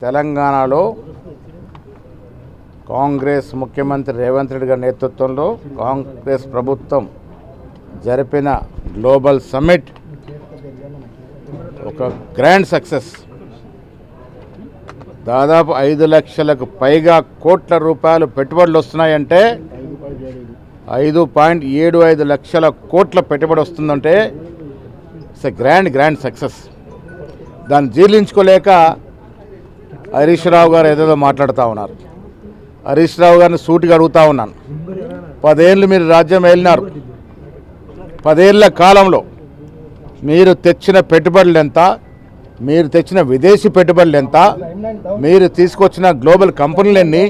తెలంగాణలో కాంగ్రెస్ ముఖ్యమంత్రి రేవంత్ రెడ్డి గారి నేతృత్వంలో కాంగ్రెస్ ప్రభుత్వం జరిపిన గ్లోబల్ సమ్మిట్ ఒక గ్రాండ్ సక్సెస్. దాదాపు 5 లక్షలకు పైగా కోట్ల రూపాయలు పెట్టుబడులు వస్తున్నాయంటే 5.75 లక్షల కోట్ల పెట్టుబడి వస్తుందంటే ఇట్స్ ఎ గ్రాండ్ సక్సెస్. దాన్ని జీర్ణించుకోలేక హరీష్ రావు గారు ఏదేదో మాట్లాడుతూ ఉన్నారు. హరీష్ రావు గారిని సూటిగా అడుగుతూ ఉన్నాను, 10 ఏళ్ళు మీరు రాజ్యం ఏలినారు. 10 ఏళ్ల కాలంలో మీరు తెచ్చిన పెట్టుబడులు ఎంత, మీరు తెచ్చిన విదేశీ పెట్టుబడులు ఎంత, మీరు తీసుకొచ్చిన గ్లోబల్ కంపెనీలు ఎన్ని,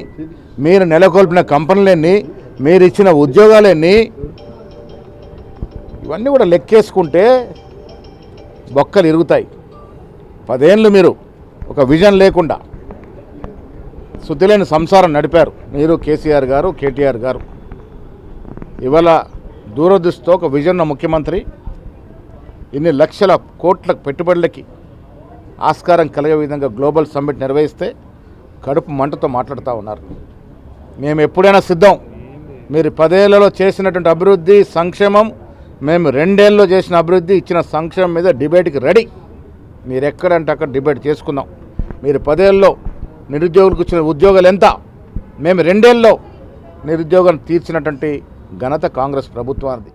మీరు నెలకొల్పిన కంపెనీలు ఎన్ని, మీరు ఇచ్చిన ఉద్యోగాలు ఎన్ని, ఇవన్నీ కూడా లెక్కేసుకుంటే బొక్కలు ఇరుగుతాయి. 10 ఏళ్ళు మీరు ఒక విజన్ లేకుండా శుద్ధిలేని సంసారం నడిపారు మీరు, కేసీఆర్ గారు, కేటీఆర్ గారు. ఇవాళ దూరదృష్టితో ఒక విజన్ ముఖ్యమంత్రి ఇన్ని లక్షల కోట్ల పెట్టుబడులకి ఆస్కారం కలిగే విధంగా గ్లోబల్ సమ్మిట్ నిర్వహిస్తే కడుపు మంటతో మాట్లాడుతూ ఉన్నారు. మేము ఎప్పుడైనా సిద్ధం. మీరు 10 ఏళ్లలో చేసినటువంటి అభివృద్ధి సంక్షేమం, మేము 2 ఏళ్ళలో చేసిన అభివృద్ధి ఇచ్చిన సంక్షేమం మీద డిబేట్కి రెడీ. మీరు ఎక్కడంటే అక్కడ డిబేట్ చేసుకుందాం. మీరు 10 ఏళ్ళలో నిరుద్యోగులకు ఇచ్చిన ఉద్యోగాలు ఎంత, మేము 2 ఏళ్ళలో నిరుద్యోగం తీర్చినటువంటి ఘనత కాంగ్రెస్ ప్రభుత్వానికి.